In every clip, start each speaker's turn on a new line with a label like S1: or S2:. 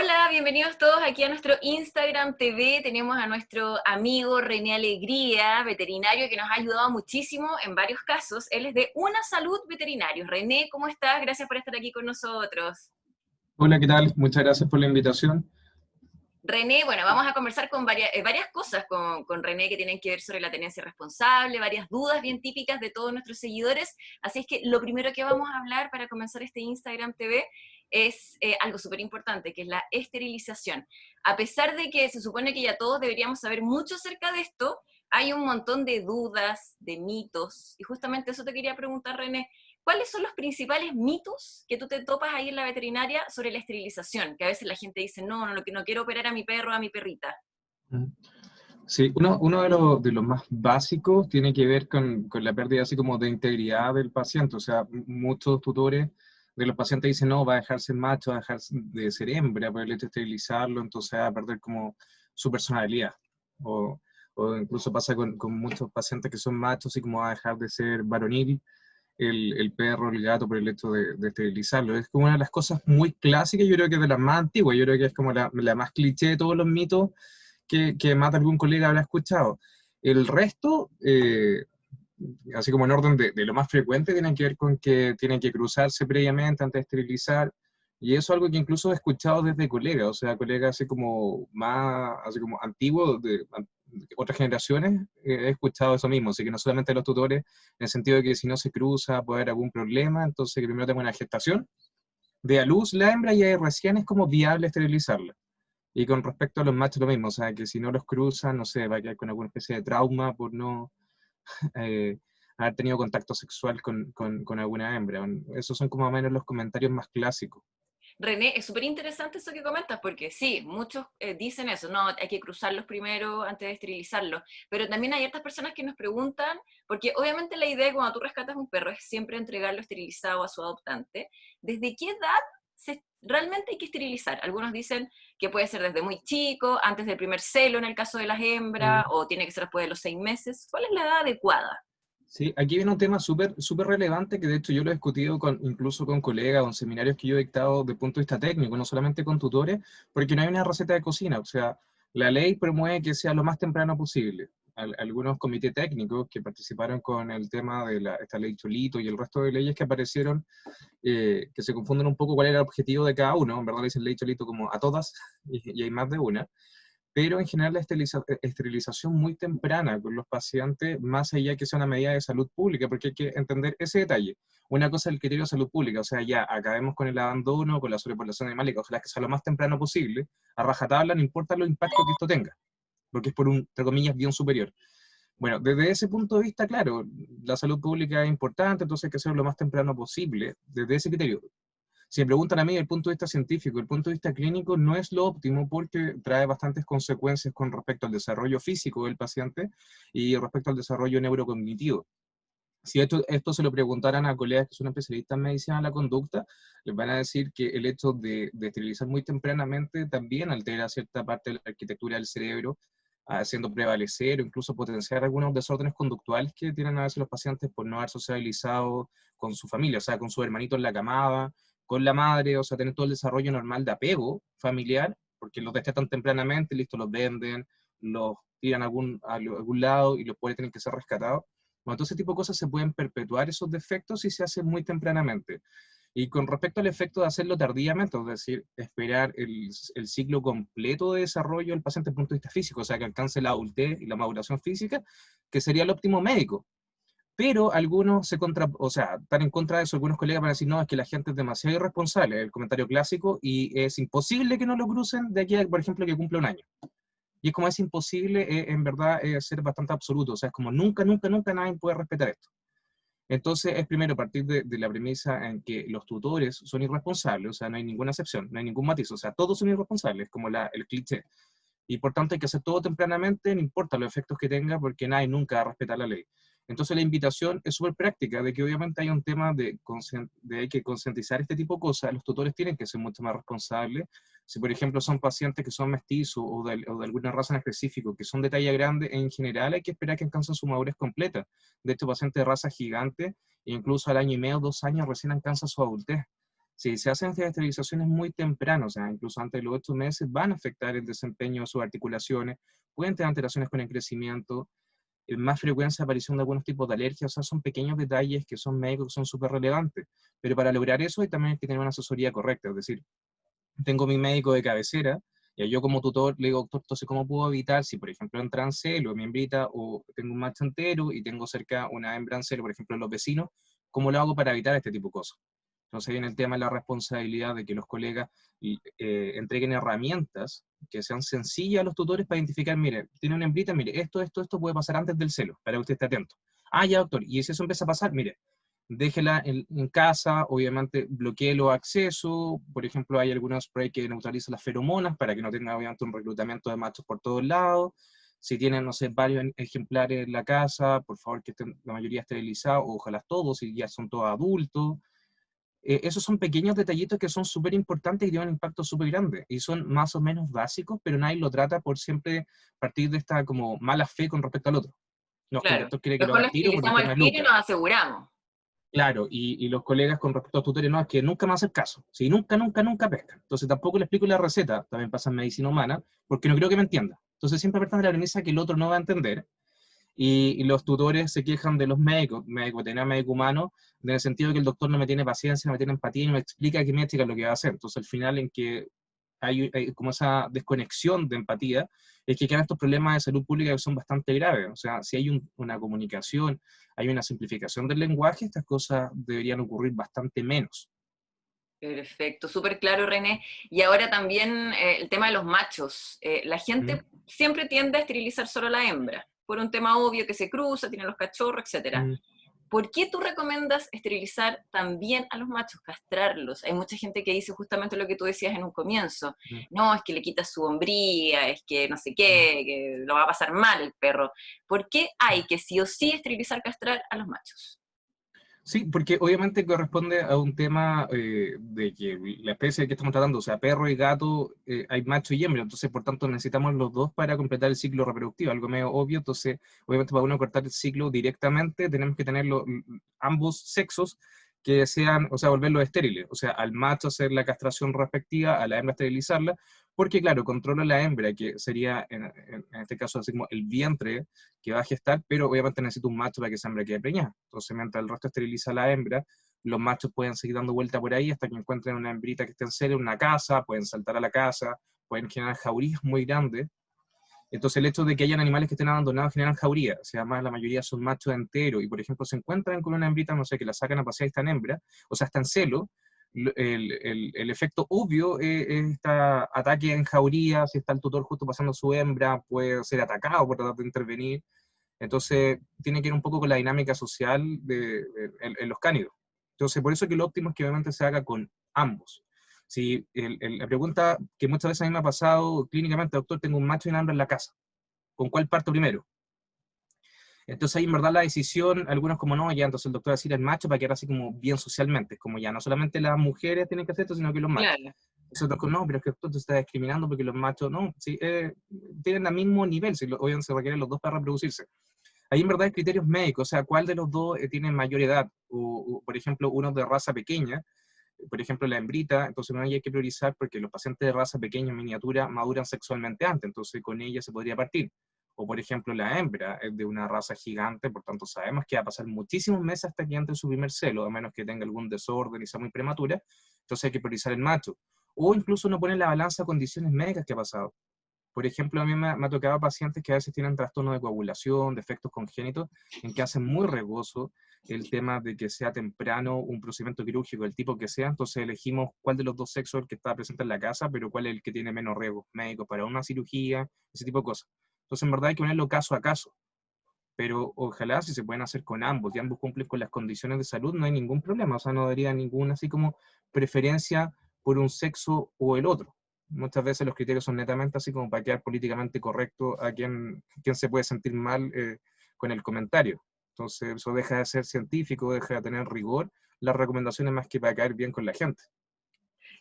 S1: Hola, bienvenidos todos aquí a nuestro Instagram TV. Tenemos a nuestro amigo René Alegría, veterinario, que nos ha ayudado muchísimo en varios casos. Él es de Una Salud Veterinarios. René, ¿cómo estás? Gracias por estar aquí con nosotros.
S2: Hola, ¿qué tal? Muchas gracias por la invitación.
S1: René, bueno, vamos a conversar con varias cosas con René que tienen que ver sobre la tenencia responsable, varias dudas bien típicas de todos nuestros seguidores. Así es que lo primero que vamos a hablar para comenzar este Instagram TV es algo súper importante, que es la esterilización. A pesar de que se supone que ya todos deberíamos saber mucho acerca de esto, hay un montón de dudas, de mitos, y justamente eso te quería preguntar, René. ¿Cuáles son los principales mitos que tú te topas ahí en la veterinaria sobre la esterilización? Que a veces la gente dice, no quiero operar a mi perro, a mi perrita.
S2: Mm. Sí, uno de los más básicos tiene que ver con la pérdida así como de integridad del paciente. O sea, muchos tutores de los pacientes dicen, no, va a dejarse macho, va a dejar de ser hembra por el hecho de esterilizarlo, entonces va a perder como su personalidad. O, o incluso pasa con muchos pacientes que son machos y como va a dejar de ser varonil el perro, el gato, por el hecho de esterilizarlo. Es como una de las cosas muy clásicas, yo creo que de las más antiguas, yo creo que es como la más cliché de todos los mitos que más de algún colega habrá escuchado. El resto, así como en orden de lo más frecuente, tienen que ver con que tienen que cruzarse previamente antes de esterilizar, y eso es algo que incluso he escuchado desde colegas, o sea, colegas así como más, así como antiguos, de otras generaciones, he escuchado eso mismo, así que no solamente los tutores, en el sentido de que si no se cruza puede haber algún problema, entonces que primero tenga una gestación, de a luz la hembra y ahí recién es como viable esterilizarla. Y con respecto a los machos lo mismo, o sea, que si no los cruzan, no sé, va a quedar con alguna especie de trauma por no eh, haber tenido contacto sexual con alguna hembra. Esos son como más o menos los comentarios más clásicos.
S1: René, es súper interesante eso que comentas, porque sí, muchos dicen eso, no, hay que cruzarlos primero antes de esterilizarlos, pero también hay otras personas que nos preguntan, porque obviamente la idea cuando tú rescatas un perro es siempre entregarlo esterilizado a su adoptante. ¿Desde qué edad realmente hay que esterilizar? Algunos dicen que puede ser desde muy chico, antes del primer celo en el caso de las hembras,
S2: Mm.
S1: o tiene que ser después de los 6 meses. ¿Cuál es la edad adecuada?
S2: Sí, aquí viene un tema súper súper relevante que de hecho yo lo he discutido incluso con colegas o en seminarios que yo he dictado de punto de vista técnico, no solamente con tutores, porque no hay una receta de cocina. O sea, la ley promueve que sea lo más temprano posible. Algunos comités técnicos que participaron con el tema de esta ley Cholito y el resto de leyes que aparecieron, que se confunden un poco cuál era el objetivo de cada uno. En verdad le dicen ley Cholito como a todas y hay más de una, pero en general la esterilización muy temprana con los pacientes, más allá que sea una medida de salud pública, porque hay que entender ese detalle. Una cosa es el criterio de salud pública, o sea, ya acabemos con el abandono, con la sobrepoblación animal, y ojalá que sea lo más temprano posible, a rajatabla, no importa los impactos que esto tenga, porque es por un, entre comillas, bien superior. Bueno, desde ese punto de vista, claro, la salud pública es importante, entonces hay que hacerlo lo más temprano posible, desde ese criterio. Si me preguntan a mí desde el punto de vista científico, el punto de vista clínico no es lo óptimo porque trae bastantes consecuencias con respecto al desarrollo físico del paciente y respecto al desarrollo neurocognitivo. Si esto se lo preguntaran a colegas que son especialistas en medicina de la conducta, les van a decir que el hecho de esterilizar muy tempranamente también altera cierta parte de la arquitectura del cerebro, haciendo prevalecer o incluso potenciar algunos desórdenes conductuales que tienen a veces los pacientes por no haber socializado con su familia, o sea, con su hermanito en la camada, con la madre, o sea, tener todo el desarrollo normal de apego familiar, porque los detectan tempranamente, listo, los venden, los tiran a algún lado y los pueden tener que ser rescatados. Bueno, todo ese tipo de cosas se pueden perpetuar esos defectos si se hacen muy tempranamente. Y con respecto al efecto de hacerlo tardíamente, es decir, esperar el ciclo completo de desarrollo del paciente desde el punto de vista físico, o sea, que alcance la adultez y la maduración física, que sería el óptimo médico. Pero algunos o sea, están en contra de eso, algunos colegas van a decir, no, es que la gente es demasiado irresponsable, el comentario clásico, y es imposible que no lo crucen de aquí a, por ejemplo, que cumpla un año. Y es como es imposible, en verdad, ser bastante absoluto, o sea, es como nunca, nunca, nunca nadie puede respetar esto. Entonces, es primero partir de la premisa en que los tutores son irresponsables, o sea, no hay ninguna excepción, no hay ningún matiz, o sea, todos son irresponsables, como el cliché. Y por tanto hay que hacer todo tempranamente, no importa los efectos que tenga, porque nadie nunca va a respetar la ley. Entonces la invitación es súper práctica, de que obviamente hay un tema de hay que concientizar este tipo de cosas, los tutores tienen que ser mucho más responsables. Si por ejemplo son pacientes que son mestizos o de alguna raza en específico, que son de talla grande, en general hay que esperar que alcancen su madurez completa. De hecho, pacientes de raza gigante, incluso al año y medio, 2 años, recién alcanzan su adultez. si se hacen estas esterilizaciones muy temprano, o sea, incluso antes de los 8 meses, van a afectar el desempeño de sus articulaciones, pueden tener alteraciones con el crecimiento, más frecuencia de aparición de algunos tipos de alergias, o sea, son pequeños detalles que son médicos, que son súper relevantes, pero para lograr eso hay también que tener una asesoría correcta, es decir, tengo mi médico de cabecera, y yo como tutor le digo, doctor, entonces, ¿cómo puedo evitar si, por ejemplo, entran en celo, mi hembrita, o tengo un macho entero y tengo cerca una hembra en celo, por ejemplo, en los vecinos, ¿cómo lo hago para evitar este tipo de cosas? Entonces viene el tema de la responsabilidad de que los colegas entreguen herramientas que sean sencillas a los tutores para identificar, mire, tiene una hembrita, mire, esto puede pasar antes del celo, para que usted esté atento. Ah, ya, doctor, y si eso empieza a pasar, mire, déjela en casa, obviamente bloquee los accesos, por ejemplo, hay algunos spray que neutralizan las feromonas para que no tenga obviamente un reclutamiento de machos por todos lados. Si tienen, no sé, varios ejemplares en la casa, por favor que estén la mayoría esterilizados, o ojalá todos, si ya son todos adultos. Esos son pequeños detallitos que son súper importantes y tienen un impacto súper grande. Y son más o menos básicos, pero nadie lo trata por siempre partir de esta como mala fe con respecto al otro. No, es que el
S1: Claro.
S2: doctor quiere que lo
S1: Mejor
S2: haga
S1: lo
S2: al tiro por un
S1: utilizamos
S2: tema
S1: al
S2: de
S1: tiro y
S2: lucas.
S1: nos aseguramos.
S2: Claro, y los colegas con respecto a tutores, no, es que nunca me hacen caso. Sí, nunca, nunca, nunca pescan. Entonces tampoco le explico la receta, también pasa en medicina humana, porque no creo que me entienda. Entonces siempre partan de la premisa que el otro no va a entender, y los tutores se quejan de los médicos, médico veterinario, médico humano, en el sentido de que el doctor no me tiene paciencia, no me tiene empatía y no me explica qué métrica es lo que va a hacer. Entonces al final en que hay como esa desconexión de empatía, es que quedan estos problemas de salud pública que son bastante graves. O sea, si hay una comunicación, hay una simplificación del lenguaje, estas cosas deberían ocurrir bastante menos.
S1: Perfecto, súper claro, René. Y ahora también el tema de los machos. La
S2: ¿Mm?
S1: gente siempre tiende a esterilizar solo a la hembra, por un tema obvio que se cruza, tiene los cachorros, etcétera.
S2: ¿Mm?
S1: ¿Por qué tú recomiendas esterilizar también a los machos, castrarlos? Hay mucha gente que dice justamente lo que tú decías en un comienzo.
S2: ¿Mm?
S1: No, es que le quitas su hombría, es que no sé
S2: ¿Mm?
S1: qué, que lo va a pasar mal el perro. ¿Por qué hay que sí o sí esterilizar, castrar a los machos?
S2: Sí, porque obviamente corresponde a un tema de que la especie que estamos tratando, o sea, perro y gato, hay macho y hembra, entonces por tanto necesitamos los dos para completar el ciclo reproductivo, algo medio obvio, entonces obviamente para uno cortar el ciclo directamente tenemos que tener ambos sexos que sean, o sea, volverlos estériles, o sea, al macho hacer la castración respectiva, a la hembra esterilizarla, porque claro, controla la hembra, que sería en este caso así como el vientre que va a gestar, pero obviamente necesita un macho para que esa hembra quede preñada. Entonces, mientras el resto esteriliza a la hembra, los machos pueden seguir dando vuelta por ahí hasta que encuentren una hembrita que esté en serio en una casa, pueden saltar a la casa, pueden generar jaurías muy grandes. Entonces, el hecho de que hayan animales que estén abandonados generan jaurías, o sea, además la mayoría son machos enteros, y por ejemplo se encuentran con una hembrita, no sé, que la sacan a pasear y está en hembra, o sea, está en celo, el efecto obvio es este ataque en jauría, si está el tutor justo pasando su hembra, puede ser atacado por tratar de intervenir. Entonces, tiene que ir un poco con la dinámica social en los cánidos. Entonces, por eso que lo óptimo es que obviamente se haga con ambos. Si la pregunta que muchas veces a mí me ha pasado clínicamente, doctor, tengo un macho y una hembra en la casa, ¿con cuál parto primero? Entonces ahí en verdad la decisión, algunos como no, ya entonces el doctor va a decir el macho para quedar así como bien socialmente, es como ya no solamente las mujeres tienen que hacer esto, sino que los machos.
S1: Claro.
S2: Entonces el doctor, no, pero es que tú te estás discriminando porque los machos, no, sí, tienen el mismo nivel, si obviamente se requieren los dos para reproducirse. Ahí en verdad hay criterios médicos, o sea, cuál de los dos tiene mayor edad, por ejemplo, uno de raza pequeña, por ejemplo, la hembrita, entonces no hay que priorizar porque los pacientes de raza pequeña, miniatura, maduran sexualmente antes, entonces con ella se podría partir. O por ejemplo, la hembra es de una raza gigante, por tanto sabemos que va a pasar muchísimos meses hasta que entre su primer celo, a menos que tenga algún desorden y sea muy prematura, entonces hay que priorizar el macho. O incluso no poner la balanza a condiciones médicas que ha pasado. Por ejemplo, a mí me ha tocado pacientes que a veces tienen trastornos de coagulación, defectos congénitos, en que hacen muy riesgoso el tema de que sea temprano un procedimiento quirúrgico, el tipo que sea, entonces elegimos cuál de los dos sexos es el que está presente en la casa, pero cuál es el que tiene menos riesgos médicos para una cirugía, ese tipo de cosas. Entonces, en verdad hay que ponerlo caso a caso, pero ojalá si se pueden hacer con ambos y ambos cumplen con las condiciones de salud, no hay ningún problema, o sea, no daría ninguna así como preferencia por un sexo o el otro. Muchas veces los criterios son netamente así como para quedar políticamente correcto a quien se puede sentir mal con el comentario. Entonces eso deja de ser científico, deja de tener rigor, las recomendaciones más que para caer bien con la gente.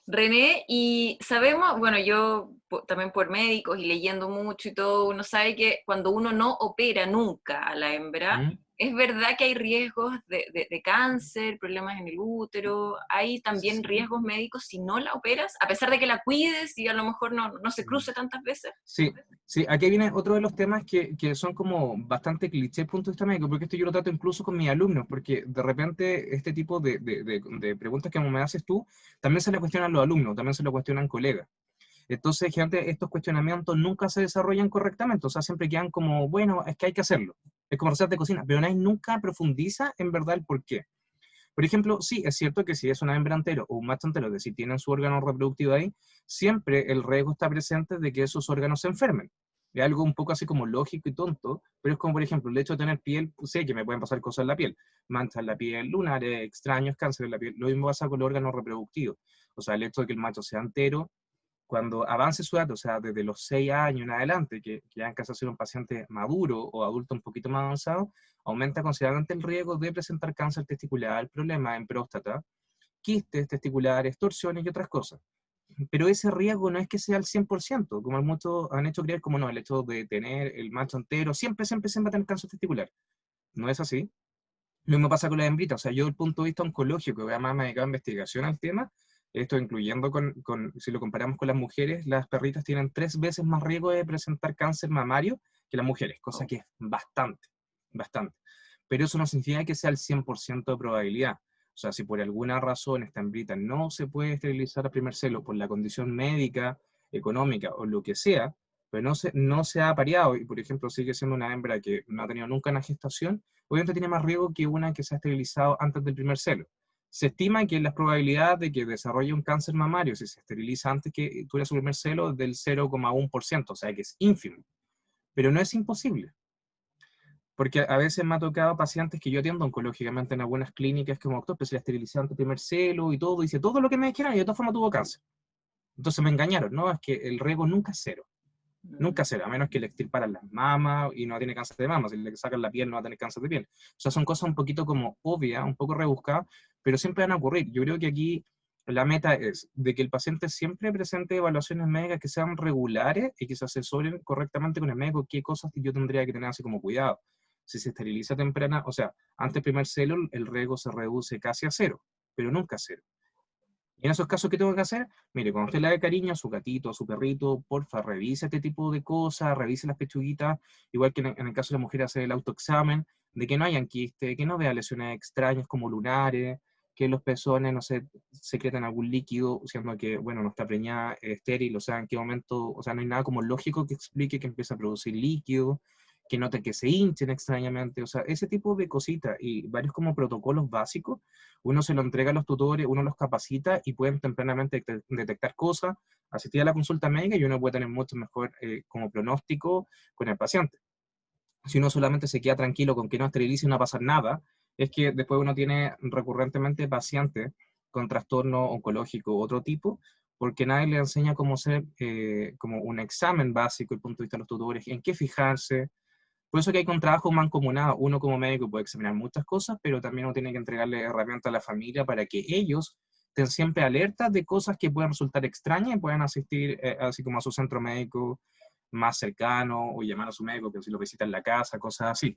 S1: René, y sabemos, bueno, yo también por médicos y leyendo mucho y todo, uno sabe que cuando uno no opera nunca a la hembra,
S2: ¿Mm?
S1: ¿Es verdad que hay riesgos de cáncer, problemas en el útero? ¿Hay también
S2: Sí.
S1: riesgos médicos si no la operas? A pesar de que la cuides y a lo mejor no se
S2: Mm.
S1: cruce tantas veces.
S2: Sí, sí, aquí viene otro de los temas que son como bastante cliché desde el punto de vista médico, porque esto yo lo trato incluso con mis alumnos, porque de repente este tipo de preguntas que me haces tú, también se le cuestionan los alumnos, también se lo cuestionan colegas. Entonces, gente, estos cuestionamientos nunca se desarrollan correctamente, o sea, siempre quedan como, bueno, es que hay que hacerlo. Es como recetas de cocina, pero nadie nunca profundiza en verdad el por qué. Por ejemplo, sí, es cierto que si es una hembra entero o un macho entero, es decir, tienen su órgano reproductivo ahí, siempre el riesgo está presente de que esos órganos se enfermen. Es algo un poco así como lógico y tonto, pero es como, por ejemplo, el hecho de tener piel, pues, sé que me pueden pasar cosas en la piel, manchas en la piel, lunares, extraños, cáncer en la piel. Lo mismo pasa con los órganos reproductivos. O sea, el hecho de que el macho sea entero, cuando avance su edad, o sea, desde los 6 años en adelante, que ya en caso de ser un paciente maduro o adulto un poquito más avanzado, aumenta considerablemente el riesgo de presentar cáncer testicular, problemas en próstata, quistes testiculares, torsiones y otras cosas. Pero ese riesgo no es que sea al 100%, como muchos han hecho creer, como no, el hecho de tener el macho entero, siempre va a tener cáncer testicular. No es así. Lo mismo pasa con las hembritas, o sea, yo desde el punto de vista oncológico, que además me he dedicado a investigación al tema, esto incluyendo si lo comparamos con las mujeres, las perritas tienen 3 veces más riesgo de presentar cáncer mamario que las mujeres, cosa que es bastante, bastante. Pero eso no significa que sea el 100% de probabilidad. O sea, si por alguna razón esta hembrita no se puede esterilizar a primer celo por la condición médica, económica o lo que sea, pero no se ha apareado y, por ejemplo, sigue siendo una hembra que no ha tenido nunca una gestación, obviamente tiene más riesgo que una que se ha esterilizado antes del primer celo. Se estima que la probabilidad de que desarrolle un cáncer mamario si se esteriliza antes que tuviera su primer celo es del 0,1%, o sea que es ínfimo. Pero no es imposible, porque a veces me ha tocado pacientes que yo atiendo oncológicamente en algunas clínicas como doctor, pero se la esterilizó antes del primer celo y todo, dice todo lo que me dijeron y de todas formas tuvo cáncer. Entonces me engañaron, ¿no? Es que el riesgo nunca es cero. Nunca será, a menos que le extirparan las mamas y no tiene cáncer de mama. Si le sacan la piel, no va a tener cáncer de piel. O sea, son cosas un poquito como obvias, un poco rebuscadas, pero siempre van a ocurrir. Yo creo que aquí la meta es de que el paciente siempre presente evaluaciones médicas que sean regulares y que se asesoren correctamente con el médico qué cosas yo tendría que tener así como cuidado. Si se esteriliza temprana, o sea, antes del primer celo, el riesgo se reduce casi a cero, pero nunca a cero. Y en esos casos, ¿qué tengo que hacer? Mire, cuando usted le dé cariño a su gatito, a su perrito, porfa, revise este tipo de cosas, revise las pechuguitas, igual que en el caso de la mujer hacer el autoexamen, de que no hayan quistes, que no vea lesiones extrañas como lunares, que los pezones, no sé, secretan algún líquido, siendo que, bueno, no está preñada, estéril, o sea, en qué momento, o sea, no hay nada como lógico que explique que empieza a producir líquido, que note que se hinchen extrañamente, o sea, ese tipo de cositas y varios como protocolos básicos uno se lo entrega a los tutores, uno los capacita y pueden tempranamente detectar cosas, asistir a la consulta médica y uno puede tener mucho mejor como pronóstico con el paciente. Si uno solamente se queda tranquilo con que no esterilice y no va a pasar nada, es que después uno tiene recurrentemente pacientes con trastorno oncológico u otro tipo, porque nadie le enseña cómo hacer como un examen básico desde el punto de vista de los tutores, en qué fijarse, por eso que hay un trabajo mancomunado. Uno como médico puede examinar muchas cosas, pero también uno tiene que entregarle herramientas a la familia para que ellos estén siempre alertas de cosas que puedan resultar extrañas y puedan asistir así como a su centro médico más cercano o llamar a su médico que si lo visita en la casa, cosas así.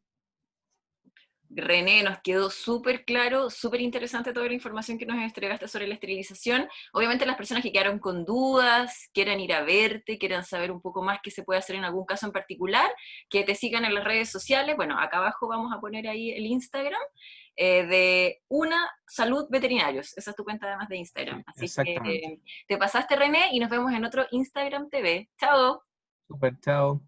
S1: René, nos quedó súper claro, súper interesante toda la información que nos entregaste sobre la esterilización. Obviamente las personas que quedaron con dudas, quieran ir a verte, quieran saber un poco más qué se puede hacer en algún caso en particular, que te sigan en las redes sociales. Bueno, acá abajo vamos a poner ahí el Instagram de Una Salud Veterinarios. Esa es tu cuenta además de Instagram.
S2: Sí,
S1: Así que
S2: exactamente.
S1: te pasaste, René, y nos vemos en otro Instagram TV. Chao.
S2: Super, chao.